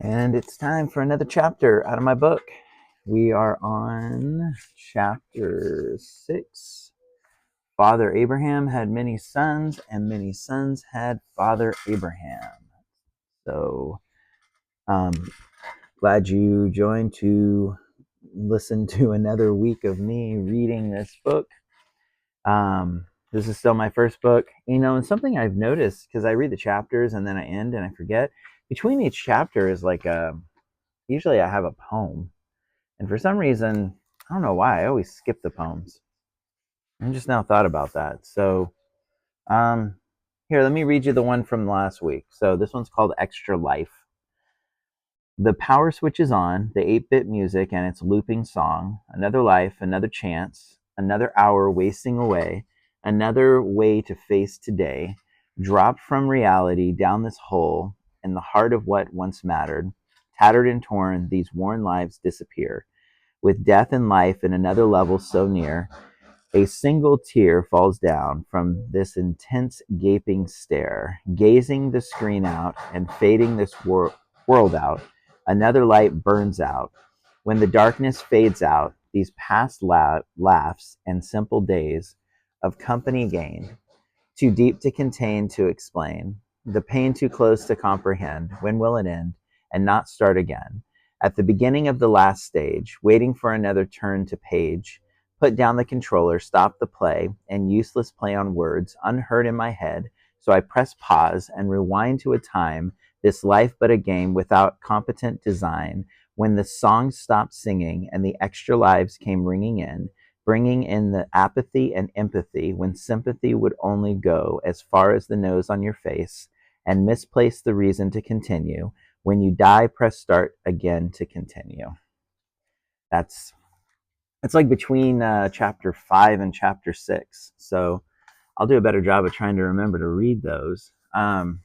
And it's time for another chapter out of my book. We are on chapter 6. Father Abraham had many sons, and many sons had Father Abraham. So, um, glad you joined to listen to another week of me reading this book. This is still my first book, and something I've noticed because I read the chapters and then I end and I forget. Between each chapter is like usually I have a poem. And for some reason, I don't know why, I always skip the poems. I just now thought about that. So, um, here, let me read you the one from last week. So, this one's called Extra Life. The power switch is on, the 8-bit music and its looping song. Another life, another chance, another hour wasting away, another way to face today. Dropped from reality down this hole in the heart of what once mattered. Tattered and torn, these worn lives disappear. With death and life in another level so near, a single tear falls down from this intense gaping stare, gazing the screen out and fading this world out. Another light burns out. When the darkness fades out, these past laughs and simple days of company gained, too deep to contain, to explain, the pain too close to comprehend. When will it end and not start again? At the beginning of the last stage, waiting for another turn to page, put down the controller, stop the play, and useless play on words, unheard in my head. So I press pause and rewind to a time, this life but a game without competent design, when the songs stopped singing and the extra lives came ringing in, bringing in the apathy and empathy when sympathy would only go as far as the nose on your face, and misplace the reason to continue. When you die, press start again to continue. That's it's like between chapter 5 and chapter 6. So I'll do a better job of trying to remember to read those. And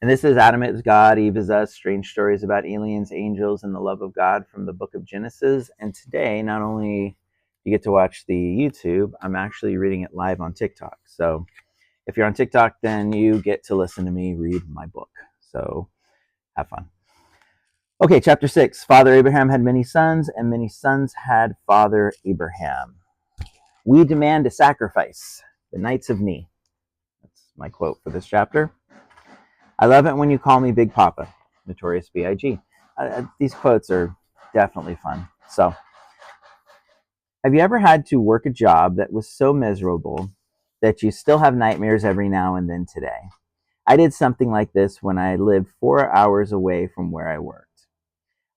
this is Adam is God, Eve is us, strange stories about aliens, angels, and the love of God from the book of Genesis. And today, not only you get to watch the YouTube, I'm actually reading it live on TikTok. So if you're on TikTok, then you get to listen to me read my book. So have fun. Okay, chapter 6. Father Abraham had many sons, and many sons had Father Abraham. We demand a sacrifice, the Knights of Ni. That's my quote for this chapter. I love it when you call me Big Papa, Notorious B.I.G. These quotes are definitely fun. So, have you ever had to work a job that was so miserable that you still have nightmares every now and then today? I did something like this when I lived 4 hours away from where I worked.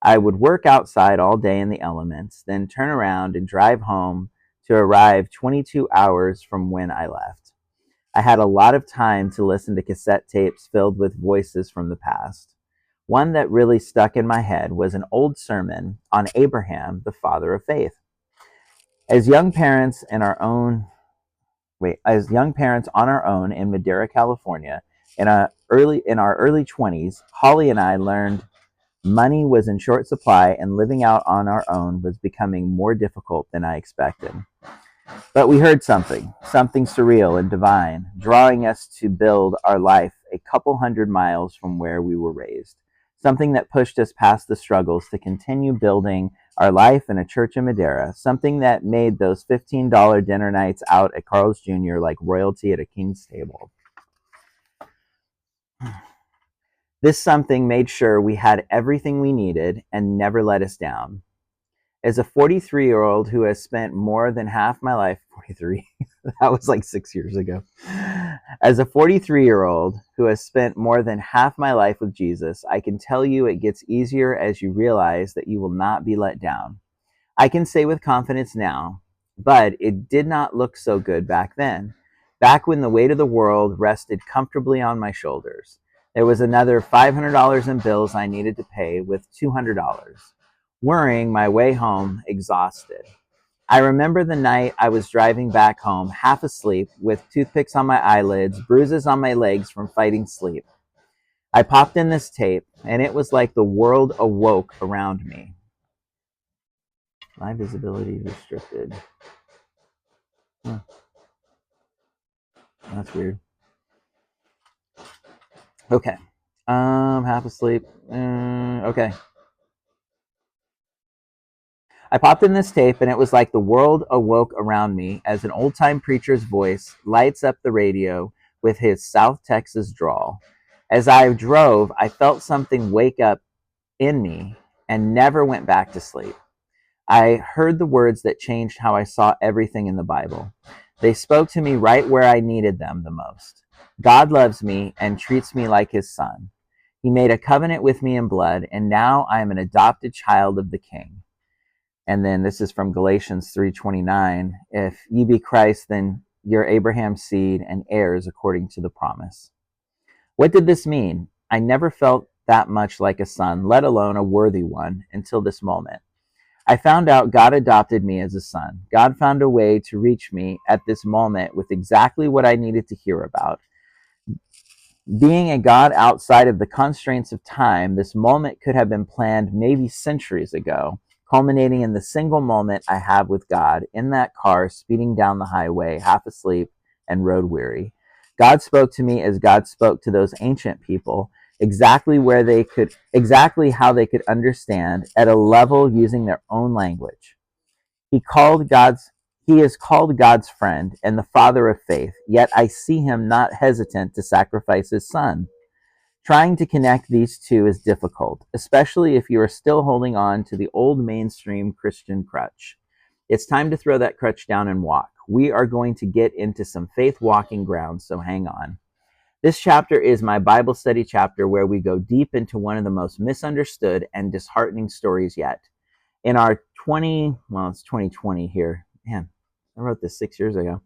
I would work outside all day in the elements, then turn around and drive home to arrive 22 hours from when I left. I had a lot of time to listen to cassette tapes filled with voices from the past. One that really stuck in my head was an old sermon on Abraham, the father of faith. As young parents in our own as young parents on our own in Madera, California, in our early 20s, Holly and I learned money was in short supply and living out on our own was becoming more difficult than I expected. But we heard something surreal and divine, drawing us to build our life a couple hundred miles from where we were raised. Something that pushed us past the struggles to continue building our life in a church in Madera. Something that made those $15 dinner nights out at Carl's Jr. like royalty at a king's table. This something made sure we had everything we needed and never let us down. As a 43-year-old who has spent more than half my life, 43, that was like 6 years ago. As a 43-year-old who has spent more than half my life with Jesus, I can tell you it gets easier as you realize that you will not be let down. I can say with confidence now, but it did not look so good back then. Back when the weight of the world rested comfortably on my shoulders. There was another $500 in bills I needed to pay with $200. Worrying my way home, exhausted. I remember the night I was driving back home, half asleep, with toothpicks on my eyelids, bruises on my legs from fighting sleep. I popped in this tape, and it was like the world awoke around me. My visibility restricted. Huh. That's weird. Okay. Half asleep. Okay. I popped in this tape, and it was like the world awoke around me as an old time preacher's voice lights up the radio with his South Texas drawl. As I drove, I felt something wake up in me and never went back to sleep. I heard the words that changed how I saw everything in the Bible. They spoke to me right where I needed them the most. God loves me and treats me like his son. He made a covenant with me in blood, and now I am an adopted child of the King. And then this is from Galatians 3:29. If ye be Christ, then you're Abraham's seed and heirs according to the promise. What did this mean? I never felt that much like a son, let alone a worthy one, until this moment. I found out God adopted me as a son. God found a way to reach me at this moment with exactly what I needed to hear about. Being a God outside of the constraints of time, this moment could have been planned maybe centuries ago, culminating in the single moment I have with God in that car speeding down the highway, half asleep and road weary. God spoke to me as God spoke to those ancient people, exactly how they could understand at a level using their own language. He called God's he is called God's friend and the father of faith, yet I see him not hesitant to sacrifice his son. Trying to connect these two is difficult, especially if you are still holding on to the old mainstream Christian crutch. It's time to throw that crutch down and walk. We are going to get into some faith walking ground, so hang on. This chapter is my Bible study chapter where we go deep into one of the most misunderstood and disheartening stories yet. In our it's 2020 here. Man, I wrote this 6 years ago.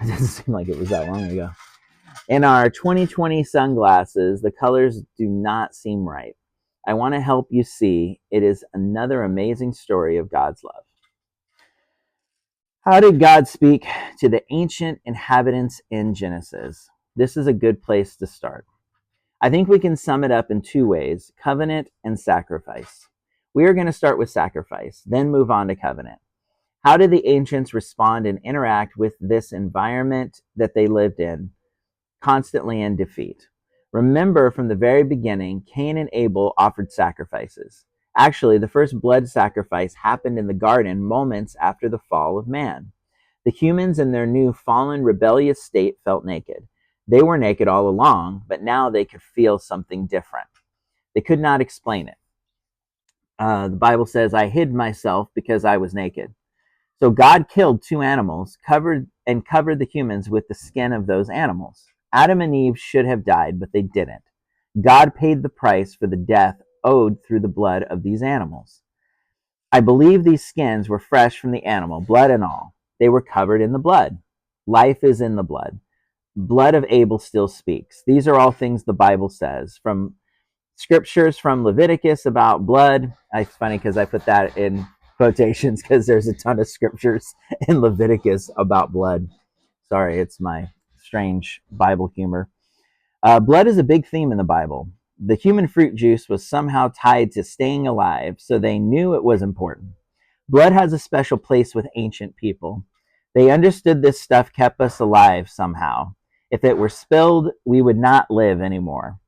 It doesn't seem like it was that long ago. In our 2020 sunglasses, the colors do not seem right. I want to help you see it is another amazing story of God's love. How did God speak to the ancient inhabitants in Genesis? This is a good place to start. I think we can sum it up in two ways: covenant and sacrifice. We are going to start with sacrifice, then move on to covenant. How did the ancients respond and interact with this environment that they lived in, constantly in defeat? Remember, from the very beginning, Cain and Abel offered sacrifices. Actually, the first blood sacrifice happened in the garden moments after the fall of man. The humans in their new fallen, rebellious state felt naked. They were naked all along, but now they could feel something different. They could not explain it. The Bible says, I hid myself because I was naked. So God killed two animals, covered the humans with the skin of those animals. Adam and Eve should have died, but they didn't. God paid the price for the death owed through the blood of these animals. I believe these skins were fresh from the animal, blood and all. They were covered in the blood. Life is in the blood. Blood of Abel still speaks. These are all things the Bible says. From scriptures from Leviticus about blood. It's funny because I put that in quotations because there's a ton of scriptures in Leviticus about blood. Sorry, it's my strange Bible humor. Blood is a big theme in the Bible. The human fruit juice was somehow tied to staying alive, so they knew it was important. Blood has a special place with ancient people. They understood this stuff kept us alive somehow. If it were spilled, we would not live anymore.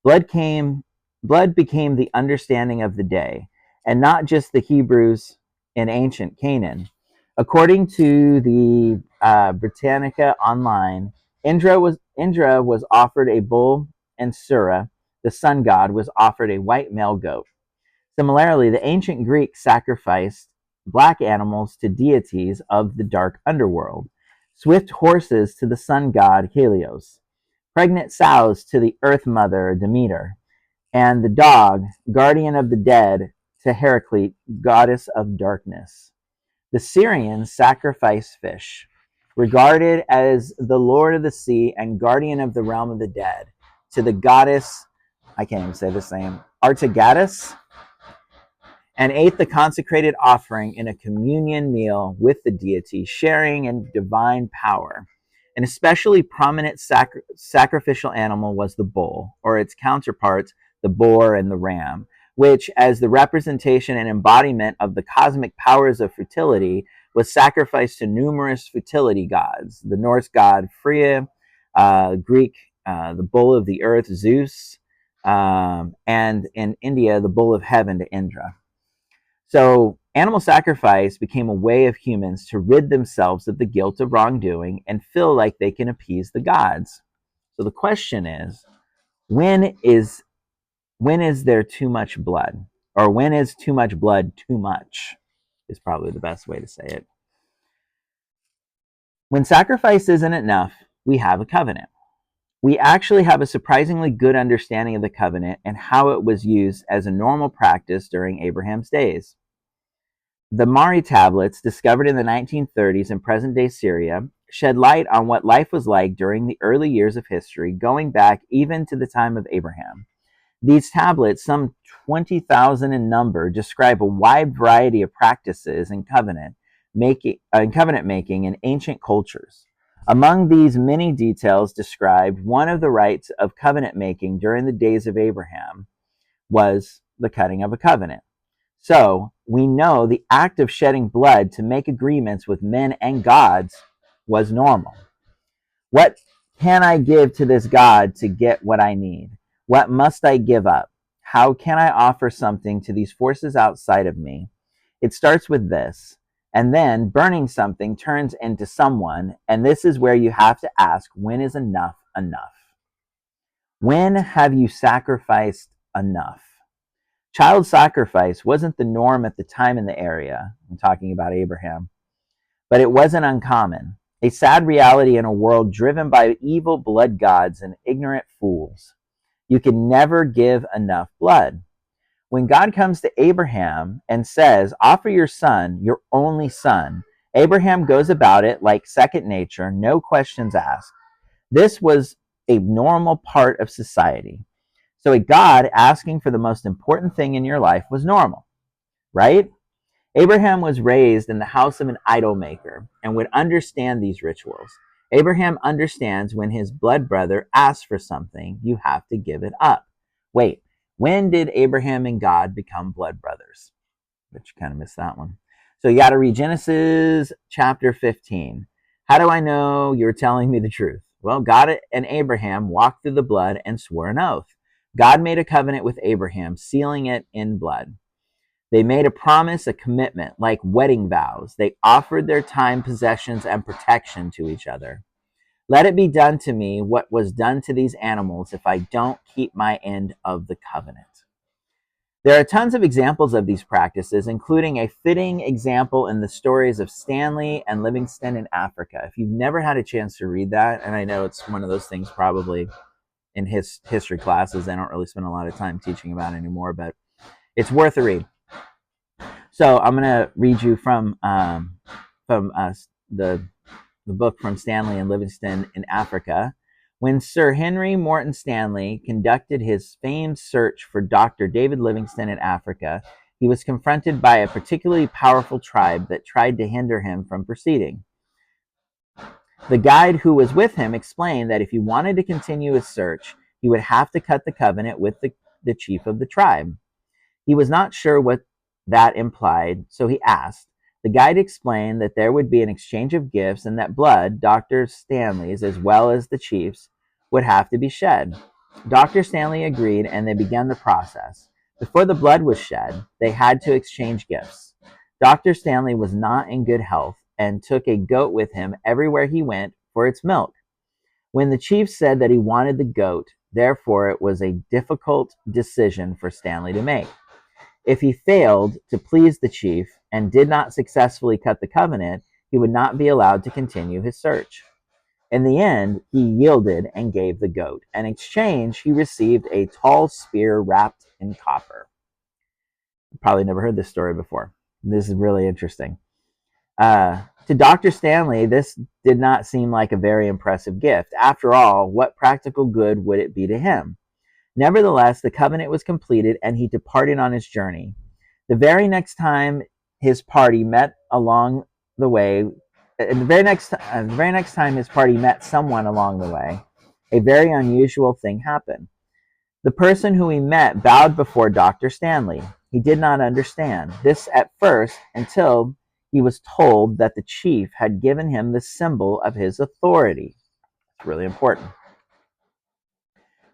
Blood became the understanding of the day, and not just the Hebrews in ancient Canaan. According to the Britannica Online, Indra was offered a bull, and Sura, the sun god, was offered a white male goat. Similarly, the ancient Greeks sacrificed black animals to deities of the dark underworld, swift horses to the sun god Helios, pregnant sows to the earth mother Demeter, and the dog, guardian of the dead, to Heraclete, goddess of darkness. The Syrians sacrificed fish, regarded as the lord of the sea and guardian of the realm of the dead, to the goddess, I can't even say this name, Artagatus, and ate the consecrated offering in a communion meal with the deity, sharing in divine power. An especially prominent sacrificial animal was the bull, or its counterparts, the boar and the ram, which, as the representation and embodiment of the cosmic powers of fertility, was sacrificed to numerous fertility gods: the Norse god Freya, Greek, the bull of the earth, Zeus, and in India, the bull of heaven to Indra. So animal sacrifice became a way of humans to rid themselves of the guilt of wrongdoing and feel like they can appease the gods. So the question is, when is there too much blood? Or when is too much blood too much? Is probably the best way to say it. When sacrifice isn't enough, we have a covenant. We actually have a surprisingly good understanding of the covenant and how it was used as a normal practice during Abraham's days. The Mari tablets, discovered in the 1930s in present-day Syria, shed light on what life was like during the early years of history, going back even to the time of Abraham. These tablets, some 20,000 in number, describe a wide variety of practices in covenant making in ancient cultures. Among these many details described, one of the rites of covenant making during the days of Abraham was the cutting of a covenant. So we know the act of shedding blood to make agreements with men and gods was normal. What can I give to this God to get what I need? What must I give up? How can I offer something to these forces outside of me? It starts with this, and then burning something turns into someone, and this is where you have to ask, when is enough enough? When have you sacrificed enough? Child sacrifice wasn't the norm at the time in the area. I'm talking about Abraham, but it wasn't uncommon. A sad reality in a world driven by evil blood gods and ignorant fools. You can never give enough blood. When God comes to Abraham and says, offer your son, your only son, Abraham goes about it like second nature, no questions asked. This was a normal part of society. So a God asking for the most important thing in your life was normal, right? Abraham was raised in the house of an idol maker and would understand these rituals. Abraham understands when his blood brother asks for something, you have to give it up. Wait, when did Abraham and God become blood brothers? But you kind of missed that one. So you got to read Genesis chapter 15. How do I know you're telling me the truth? Well, God and Abraham walked through the blood and swore an oath. God made a covenant with Abraham, sealing it in blood. They made a promise, a commitment, like wedding vows. They offered their time, possessions, and protection to each other. Let it be done to me what was done to these animals if I don't keep my end of the covenant. There are tons of examples of these practices, including a fitting example in the stories of Stanley and Livingstone in Africa. If you've never had a chance to read that, and I know it's one of those things probably in history classes they don't really spend a lot of time teaching about anymore, but it's worth a read. So I'm going to read you from the book from Stanley and Livingstone in Africa. When Sir Henry Morton Stanley conducted his famed search for Dr. David Livingstone in Africa, he was confronted by a particularly powerful tribe that tried to hinder him from proceeding. The guide who was with him explained that if he wanted to continue his search, he would have to cut the covenant with the chief of the tribe. He was not sure what that implied, so he asked. The guide explained that there would be an exchange of gifts and that blood, Dr. Stanley's as well as the chief's, would have to be shed. Dr. Stanley agreed and they began the process. Before the blood was shed, they had to exchange gifts. Dr. Stanley was not in good health and took a goat with him everywhere he went for its milk. When the chief said that he wanted the goat, therefore it was a difficult decision for Stanley to make. If he failed to please the chief and did not successfully cut the covenant, he would not be allowed to continue his search. In the end, he yielded and gave the goat. In exchange, he received a tall spear wrapped in copper. You probably never heard this story before. This is really interesting. To Dr. Stanley, this did not seem like a very impressive gift. After all, what practical good would it be to him? Nevertheless, the covenant was completed and he departed on his journey. The very next time his party met along the way, the very next time his party met someone along the way, a very unusual thing happened. The person who he met bowed before Dr. Stanley. He did not understand this at first until he was told that the chief had given him the symbol of his authority. It's really important.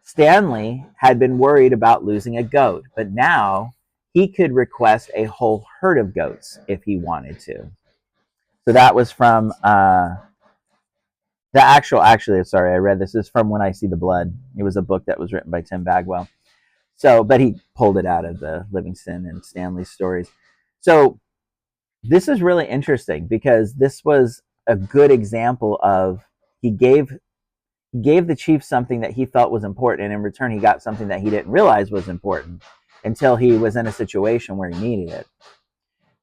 Stanley had been worried about losing a goat, but now he could request a whole herd of goats if he wanted to. So that was from sorry, I read this. This is from When I See the Blood. It was a book that was written by Tim Bagwell. So, but he pulled it out of the Livingston and Stanley stories. So this is really interesting because this was a good example of he gave the chief something that he felt was important, and in return he got something that he didn't realize was important until he was in a situation where he needed it.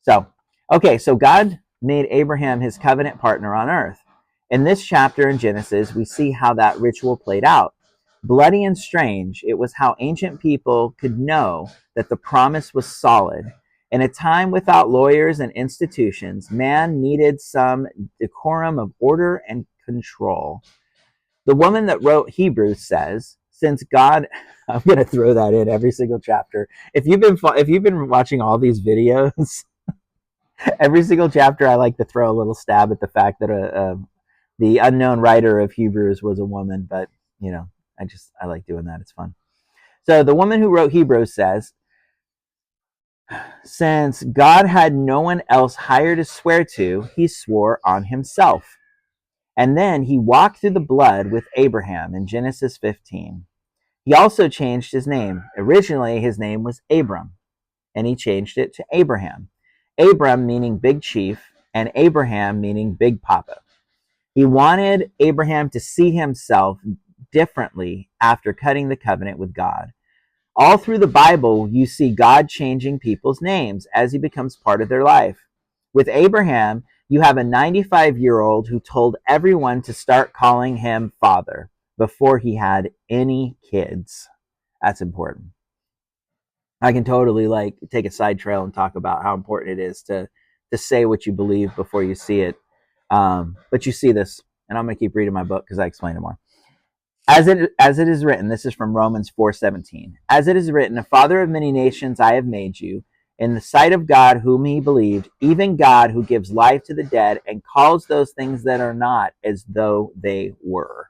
So, okay, so God made Abraham his covenant partner on earth. In this chapter in Genesis, we see how that ritual played out. Bloody and strange, it was how ancient people could know that the promise was solid. In a time without lawyers and institutions, man needed some decorum of order and control. The woman that wrote Hebrews says, since God, I'm going to throw that in every single chapter. If you've been watching all these videos, every single chapter I like to throw a little stab at the fact that the unknown writer of Hebrews was a woman, but you know, I like doing that. It's fun. So the woman who wrote Hebrews says, since God had no one else higher to swear to, he swore on himself. And then he walked through the blood with Abraham in Genesis 15. He also changed his name. Originally, his name was Abram, and he changed it to Abraham. Abram meaning big chief, and Abraham meaning big papa. He wanted Abraham to see himself differently after cutting the covenant with God. All through the Bible, you see God changing people's names as he becomes part of their life. With Abraham, you have a 95-year-old who told everyone to start calling him father before he had any kids. That's important. I can totally take a side trail and talk about how important it is to say what you believe before you see it. But you see this, and I'm going to keep reading my book because I explain it more. As it is written, this is from Romans 4:17. As it is written, a father of many nations I have made you, in the sight of God whom he believed, even God who gives life to the dead and calls those things that are not as though they were.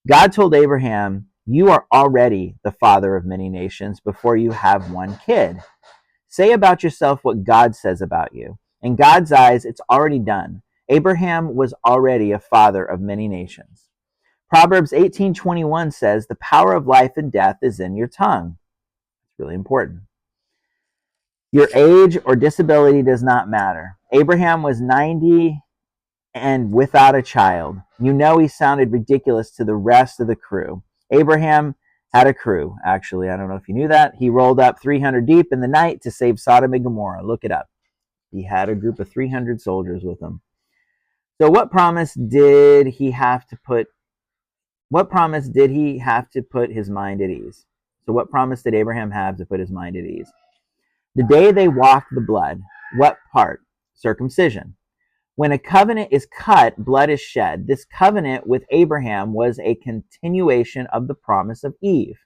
God told Abraham, you are already the father of many nations before you have one kid. Say about yourself what God says about you. In God's eyes, it's already done. Abraham was already a father of many nations. Proverbs 18:21 says, the power of life and death is in your tongue. It's really important. Your age or disability does not matter. Abraham was 90 and without a child. You know he sounded ridiculous to the rest of the crew. Abraham had a crew, actually. I don't know if you knew that. He rolled up 300 deep in the night to save Sodom and Gomorrah. Look it up. He had a group of 300 soldiers with him. So what promise did he have to put his mind at ease? So what promise did Abraham have to put his mind at ease? The day they walked the blood. What part? Circumcision. When a covenant is cut, blood is shed. This covenant with Abraham was a continuation of the promise of Eve.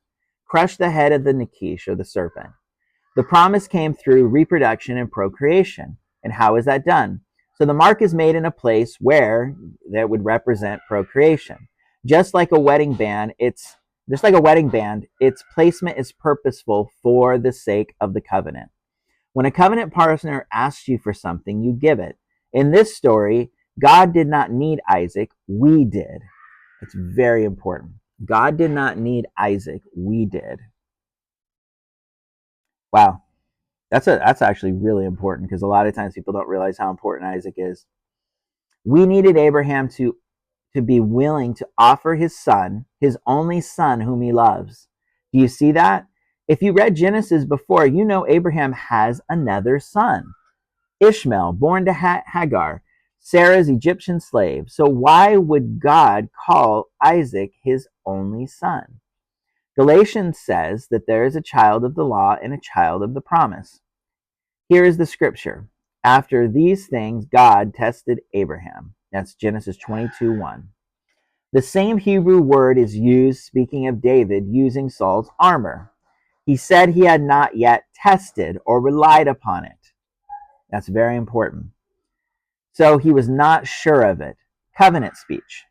Crush the head of the Nakish, or the serpent. The promise came through reproduction and procreation. And how is that done? So the mark is made in a place where that would represent procreation. Just like a wedding band, its placement is purposeful for the sake of the covenant. When a covenant partner asks you for something, you give it. In this story, God did not need Isaac, we did. It's very important. God did not need Isaac, we did. Wow. That's actually really important because a lot of times people don't realize how important Isaac is. We needed Abraham to be willing to offer his son, his only son whom he loves. Do you see that? If you read Genesis before, you know Abraham has another son, Ishmael, born to Hagar, Sarah's Egyptian slave. So why would God call Isaac his only son? Galatians says that there is a child of the law and a child of the promise. Here is the scripture. After these things, God tested Abraham. That's Genesis 22:1. The same Hebrew word is used speaking of David using Saul's armor. He said he had not yet tested or relied upon it. That's very important. So he was not sure of it. Covenant speech.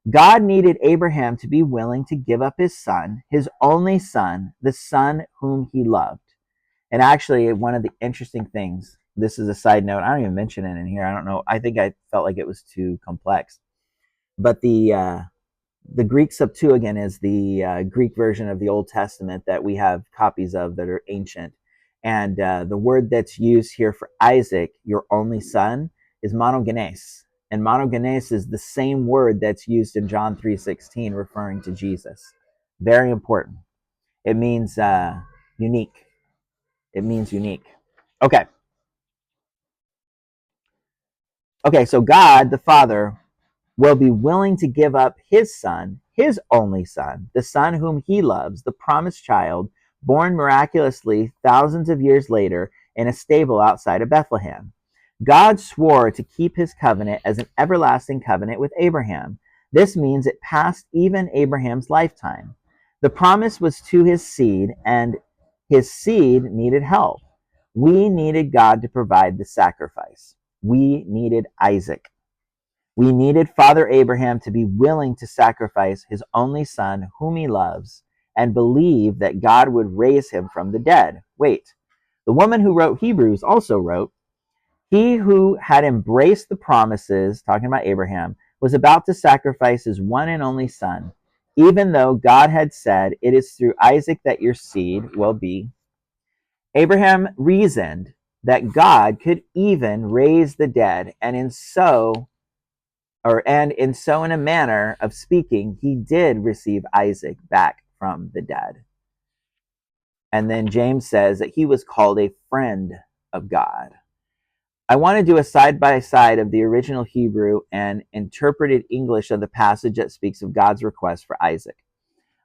God needed Abraham to be willing to give up his son, his only son, the son whom he loved. And actually, one of the interesting things, this is a side note, I don't even mention it in here. I don't know. I think I felt like it was too complex. But the Greek Septuagint is the Greek version of the Old Testament that we have copies of that are ancient. And the word that's used here for Isaac, your only son, is monogenes. And monogenes is the same word that's used in John 3:16, referring to Jesus. Very important. It means unique. It means unique. Okay. Okay, so God, the Father, will be willing to give up his son, his only son, the son whom he loves, the promised child, born miraculously thousands of years later in a stable outside of Bethlehem. God swore to keep his covenant as an everlasting covenant with Abraham. This means it passed even Abraham's lifetime. The promise was to his seed, and his seed needed help. We needed God to provide the sacrifice. We needed Isaac. We needed Father Abraham to be willing to sacrifice his only son, whom he loves, and believe that God would raise him from the dead. Wait, the woman who wrote Hebrews also wrote, he who had embraced the promises, talking about Abraham, was about to sacrifice his one and only son, even though God had said, it is through Isaac that your seed will be. Abraham reasoned that God could even raise the dead, and in a manner of speaking, he did receive Isaac back from the dead. And then James says that he was called a friend of God. I want to do a side by side of the original Hebrew and interpreted English of the passage that speaks of God's request for Isaac.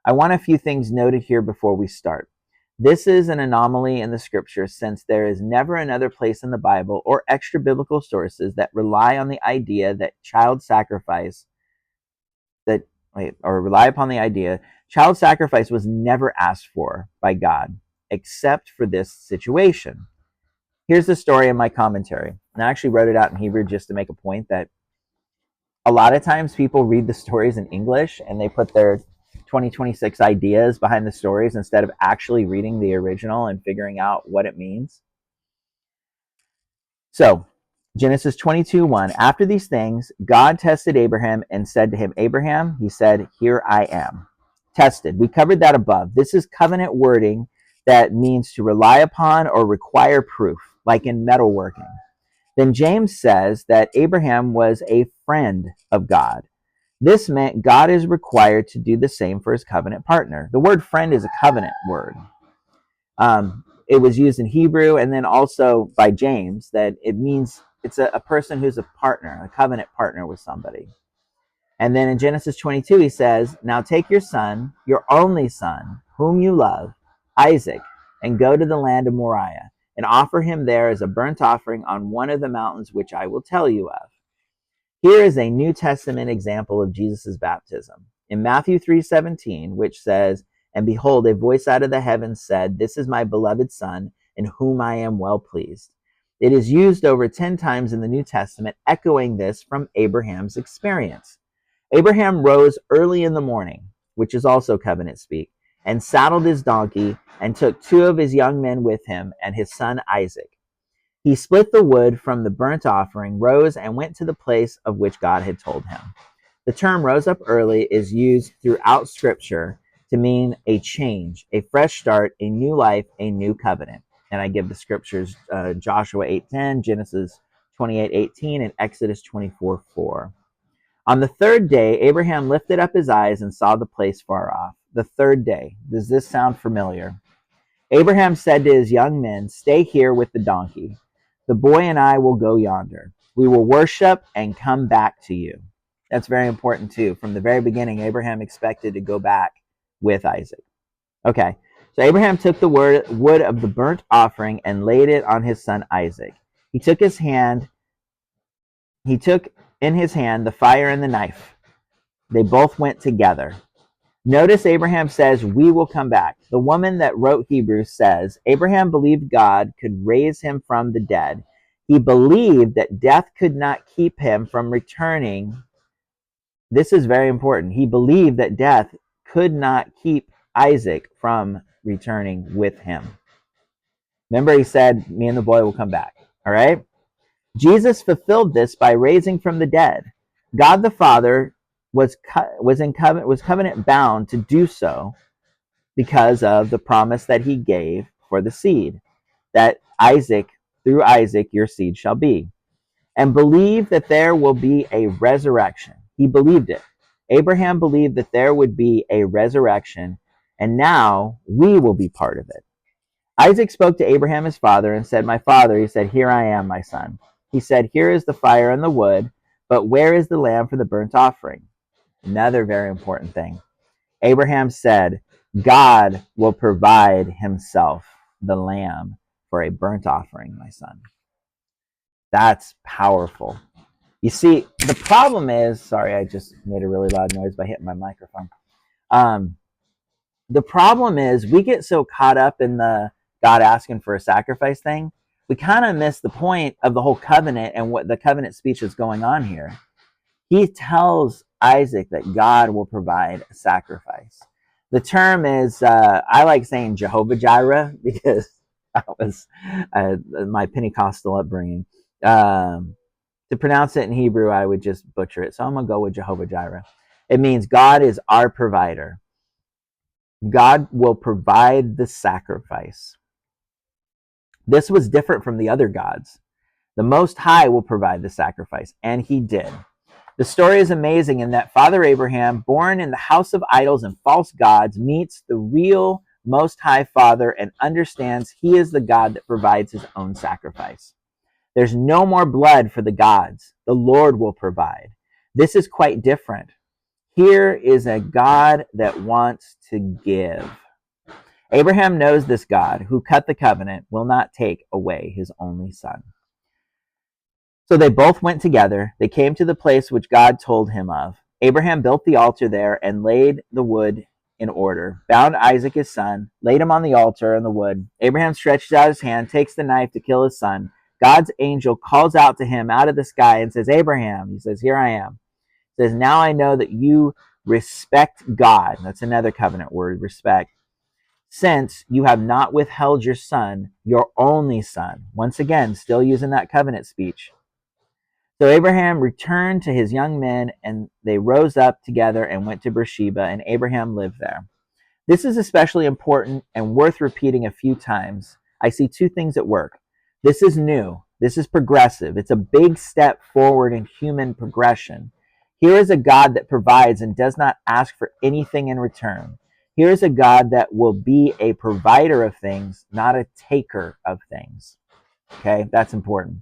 I want a few things noted here before we start. This is an anomaly in the scripture since there is never another place in the Bible or extra biblical sources that rely on the idea that child sacrifice was never asked for by God, except for this situation. Here's the story in my commentary. And I actually wrote it out in Hebrew just to make a point that a lot of times people read the stories in English and they put their 2026 ideas behind the stories instead of actually reading the original and figuring out what it means. So, Genesis 22:1. After these things, God tested Abraham and said to him, Abraham, he said, here I am. Tested. We covered that above. This is covenant wording that means to rely upon or require proof, like in metalworking. Then James says that Abraham was a friend of God. This meant God is required to do the same for his covenant partner. The word friend is a covenant word. It was used in Hebrew and then also by James that it means it's a person who's a partner, a covenant partner with somebody. And then in Genesis 22, he says, now take your son, your only son, whom you love, Isaac, and go to the land of Moriah and offer him there as a burnt offering on one of the mountains which I will tell you of. Here is a New Testament example of Jesus' baptism. In Matthew 3:17, which says, and behold, a voice out of the heavens said, this is my beloved Son, in whom I am well pleased. It is used over 10 times in the New Testament, echoing this from Abraham's experience. Abraham rose early in the morning, which is also covenant speak, and saddled his donkey, and took 2 of his young men with him, and his son Isaac. He split the wood from the burnt offering, rose, and went to the place of which God had told him. The term rose up early is used throughout Scripture to mean a change, a fresh start, a new life, a new covenant. And I give the scriptures Joshua 8:10, Genesis 28:18, and Exodus 24:4. On the 3rd day, Abraham lifted up his eyes and saw the place far off. The 3rd day. Does this sound familiar? Abraham said to his young men, stay here with the donkey. The boy and I will go yonder. We will worship and come back to you. That's very important too. From the very beginning, Abraham expected to go back with Isaac. Okay, so Abraham took the wood of the burnt offering and laid it on his son Isaac. He took in his hand the fire and the knife. They both went together. Notice Abraham says, we will come back. The woman that wrote Hebrews says, Abraham believed God could raise him from the dead. He believed that death could not keep him from returning This is very important. He believed that death could not keep Isaac from returning with him. Remember, he said, me and the boy will come back. All right? Jesus fulfilled this by raising from the dead. God the Father was covenant bound to do so because of the promise that he gave for the seed, that through Isaac, your seed shall be. And believe that there will be a resurrection. He believed it. Abraham believed that there would be a resurrection, and now we will be part of it. Isaac spoke to Abraham his father and said, My father. He said, Here I am, my son. He said, Here is the fire and the wood, but where is the lamb for the burnt offering? Another very important thing. Abraham said, God will provide himself the lamb for a burnt offering, my son. That's powerful. You see, the problem is, sorry, I just made a really loud noise by hitting my microphone. The problem is we get so caught up in the God asking for a sacrifice thing, we kind of miss the point of the whole covenant and what the covenant speech is going on here. He tells Isaac that God will provide a sacrifice. The term is, I like saying Jehovah Jireh because that was my Pentecostal upbringing. To pronounce it in Hebrew, I would just butcher it. So I'm going to go with Jehovah Jireh. It means God is our provider. God will provide the sacrifice. This was different from the other gods. The Most High will provide the sacrifice, and he did. The story is amazing in that Father Abraham, born in the house of idols and false gods, meets the real Most High Father and understands he is the God that provides his own sacrifice. There's no more blood for the gods. The Lord will provide. This is quite different. Here is a God that wants to give. Abraham knows this God who cut the covenant will not take away his only son. So they both went together. They came to the place which God told him of. Abraham built the altar there and laid the wood in order, bound Isaac his son, laid him on the altar and the wood. Abraham stretches out his hand, takes the knife to kill his son. God's angel calls out to him out of the sky and says, Abraham. He says, Here I am. He says, Now I know that you respect God. That's another covenant word, respect. Since you have not withheld your son, your only son. Once again, still using that covenant speech. So Abraham returned to his young men, and they rose up together and went to Beersheba, and Abraham lived there. This is especially important and worth repeating a few times. I see two things at work. This is new. This is progressive. It's a big step forward in human progression. Here is a God that provides and does not ask for anything in return. Here is a God that will be a provider of things, not a taker of things. Okay, that's important.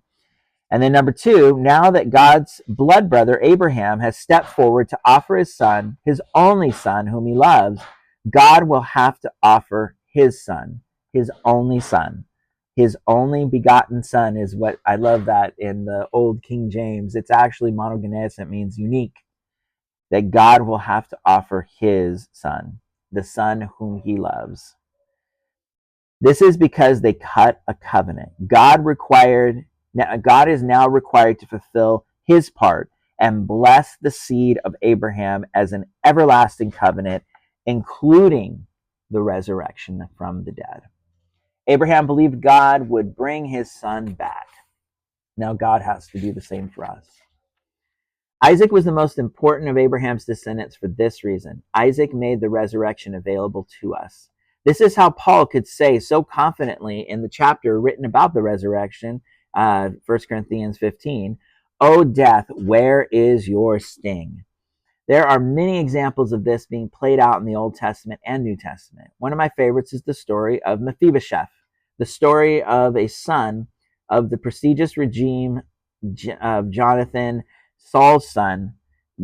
And then number two, now that God's blood brother Abraham has stepped forward to offer his son, his only son, whom he loves, God will have to offer his son, his only son. His only begotten son is what I love that in the old King James. It's actually monogenes, it means unique. That God will have to offer his son, the son whom he loves. This is because they cut a covenant. God is now required to fulfill his part and bless the seed of Abraham as an everlasting covenant, including the resurrection from the dead. Abraham believed God would bring his son back. Now God has to do the same for us. Isaac was the most important of Abraham's descendants for this reason. Isaac made the resurrection available to us. This is how Paul could say so confidently in the chapter written about the resurrection, 1 Corinthians 15, O death, where is your sting? There are many examples of this being played out in the Old Testament and New Testament. One of my favorites is the story of Mephibosheth, the story of a son of the prestigious regime of Jonathan, Saul's son.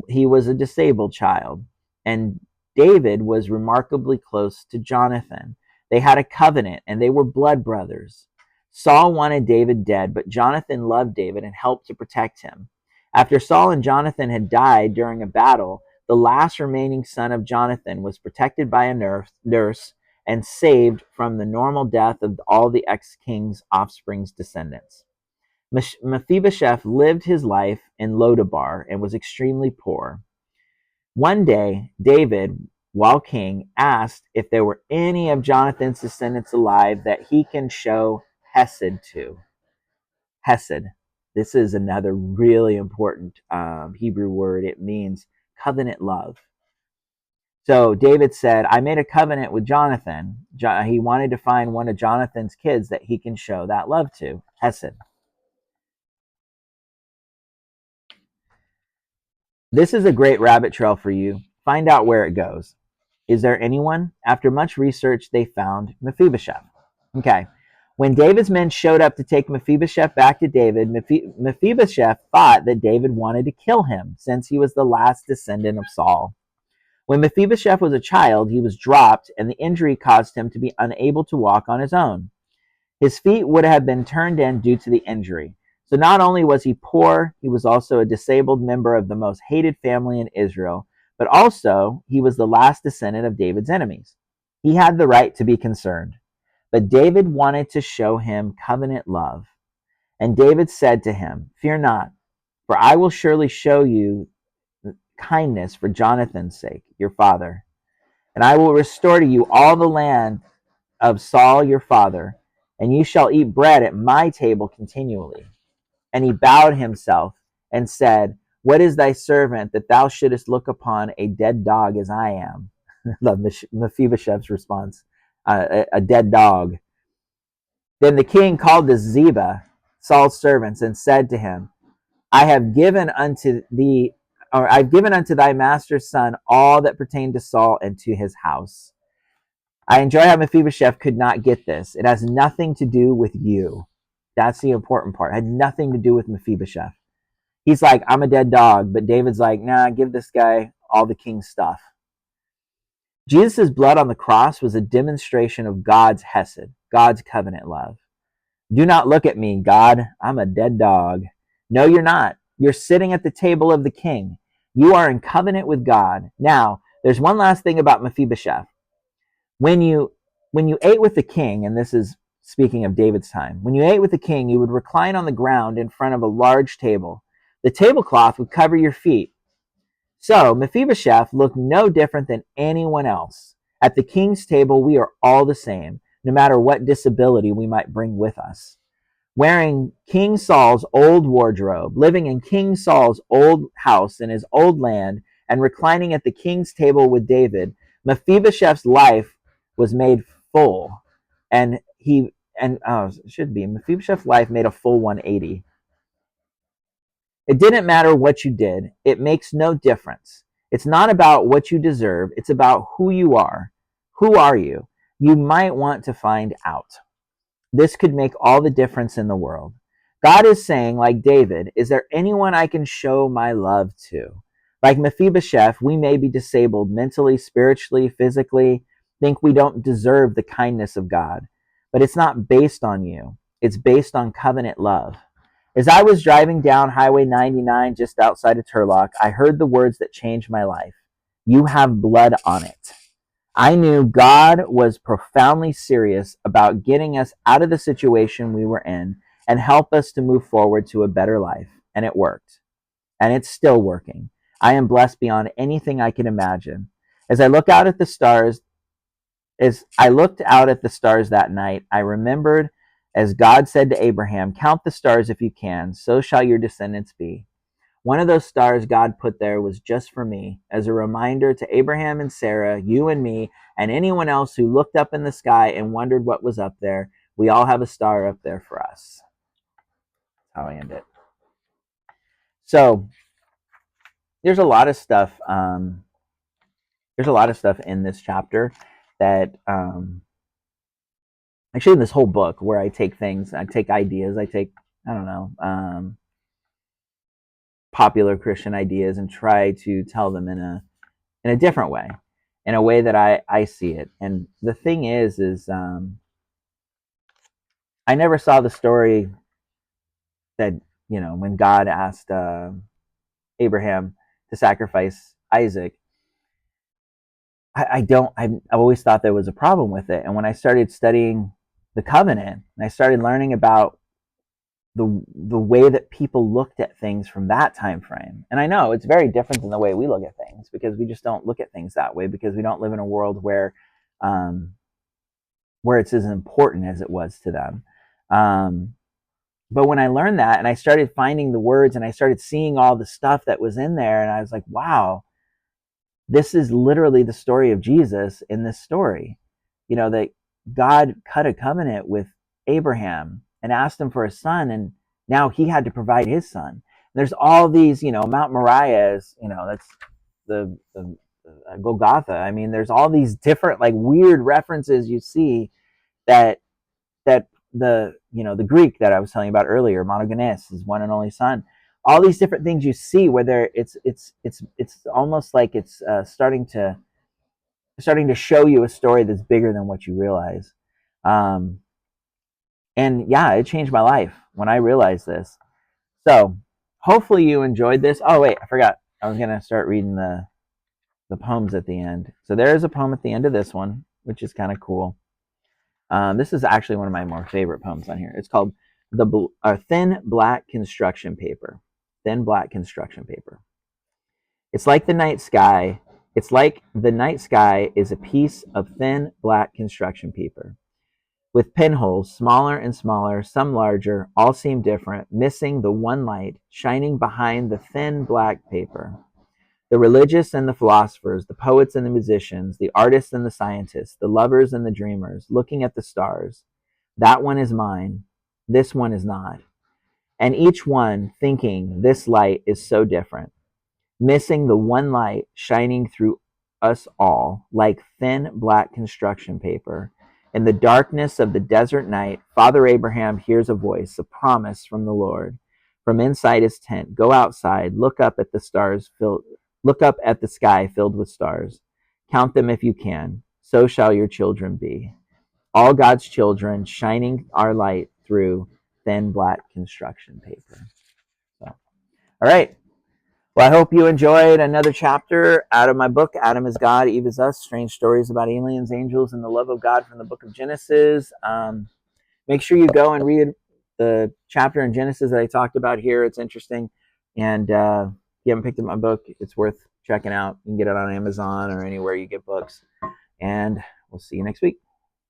He was a disabled child, and David was remarkably close to Jonathan. They had a covenant, and they were blood brothers. Saul wanted David dead, but Jonathan loved David and helped to protect him. After Saul and Jonathan had died during a battle, the last remaining son of Jonathan was protected by a nurse and saved from the normal death of all the ex-king's offspring's descendants. Mephibosheth lived his life in Lodabar and was extremely poor. One day, David, while king, asked if there were any of Jonathan's descendants alive that he can show Hesed to. Hesed. This is another really important Hebrew word. It means covenant love. So David said, I made a covenant with Jonathan. He wanted to find one of Jonathan's kids that he can show that love to. Hesed. This is a great rabbit trail for you. Find out where it goes. Is there anyone? After much research, they found Mephibosheth. Okay. When David's men showed up to take Mephibosheth back to David, Mephibosheth thought that David wanted to kill him since he was the last descendant of Saul. When Mephibosheth was a child, he was dropped, and the injury caused him to be unable to walk on his own. His feet would have been turned in due to the injury. So not only was he poor, he was also a disabled member of the most hated family in Israel, but also he was the last descendant of David's enemies. He had the right to be concerned. But David wanted to show him covenant love. And David said to him, Fear not, for I will surely show you kindness for Jonathan's sake, your father. And I will restore to you all the land of Saul your father, and you shall eat bread at my table continually. And he bowed himself and said, What is thy servant that thou shouldest look upon a dead dog as I am? Love Mephibosheth's response, a dead dog. Then the king called to Ziba, Saul's servants, and said to him, I've given unto thy master's son all that pertained to Saul and to his house. I enjoy how Mephibosheth could not get this. It has nothing to do with you. That's the important part. It had nothing to do with Mephibosheth. He's like, I'm a dead dog, but David's like, nah, give this guy all the king's stuff. Jesus' blood on the cross was a demonstration of God's hesed, God's covenant love. Do not look at me, God. I'm a dead dog. No, you're not. You're sitting at the table of the king. You are in covenant with God. Now, there's one last thing about Mephibosheth. When you ate with the king, and this is speaking of David's time, when you ate with the king, you would recline on the ground in front of a large table. The tablecloth would cover your feet. So Mephibosheth looked no different than anyone else. At the king's table, we are all the same, no matter what disability we might bring with us. Wearing King Saul's old wardrobe, living in King Saul's old house in his old land, and reclining at the king's table with David, Mephibosheth's life was made full, and Mephibosheth's life made a full 180. It didn't matter what you did. It makes no difference. It's not about what you deserve. It's about who you are. Who are you? You might want to find out. This could make all the difference in the world. God is saying, like David, is there anyone I can show my love to? Like Mephibosheth, we may be disabled mentally, spiritually, physically, think we don't deserve the kindness of God. But it's not based on you. It's based on covenant love. As I was driving down Highway 99 just outside of Turlock, I heard the words that changed my life. You have blood on it. I knew God was profoundly serious about getting us out of the situation we were in and help us to move forward to a better life. And it worked. And it's still working. I am blessed beyond anything I can imagine. As I looked out at the stars that night, I remembered, as God said to Abraham, count the stars if you can, so shall your descendants be. One of those stars God put there was just for me, as a reminder to Abraham and Sarah, you and me, and anyone else who looked up in the sky and wondered what was up there. We all have a star up there for us. That's how I end it. So there's a lot of stuff. There's a lot of stuff in this chapter that actually in this whole book where I take things, I take ideas, I don't know, popular Christian ideas and try to tell them in a different way, in a way that I see it. And the thing is I never saw the story that, when God asked Abraham to sacrifice Isaac. I've always thought there was a problem with it. And when I started studying the covenant, and I started learning about the way that people looked at things from that time frame. And I know it's very different than the way we look at things, because we just don't look at things that way, because we don't live in a world um, where it's as important as it was to them. But when I learned that and I started finding the words and I started seeing all the stuff that was in there, and I was like, wow, this is literally the story of Jesus in this story. That God cut a covenant with Abraham and asked him for a son, and now he had to provide his son. And there's all these, Mount Moriah is, that's the Golgotha. I mean, there's all these different like weird references you see that the Greek that I was telling you about earlier, monogenes, his one and only son. All these different things you see, where it's almost like it's starting to show you a story that's bigger than what you realize. And yeah, it changed my life when I realized this. So hopefully you enjoyed this. Oh wait, I forgot. I was gonna start reading the poems at the end. So there is a poem at the end of this one, which is kind of cool. This is actually one of my more favorite poems on here. It's called Thin Black Construction Paper. Thin Black Construction Paper. It's like the night sky. It's like the night sky is a piece of thin black construction paper, with pinholes, smaller and smaller, some larger, all seem different, missing the one light shining behind the thin black paper. The religious and the philosophers, the poets and the musicians, the artists and the scientists, the lovers and the dreamers, looking at the stars. That one is mine. This one is not. And each one thinking this light is so different, missing the one light shining through us all like thin black construction paper. In the darkness of the desert night, Father Abraham hears a voice, a promise from the Lord. From inside his tent, go outside, look up at the sky filled with stars. Count them if you can. So shall your children be. All God's children shining our light through thin black construction paper. So, all right. Well, I hope you enjoyed another chapter out of my book, Adam is God, Eve is Us, Strange Stories About Aliens, Angels, and the Love of God from the book of Genesis. Make sure you go and read the chapter in Genesis that I talked about here. It's interesting. And if you haven't picked up my book, it's worth checking out. You can get it on Amazon or anywhere you get books. And we'll see you next week.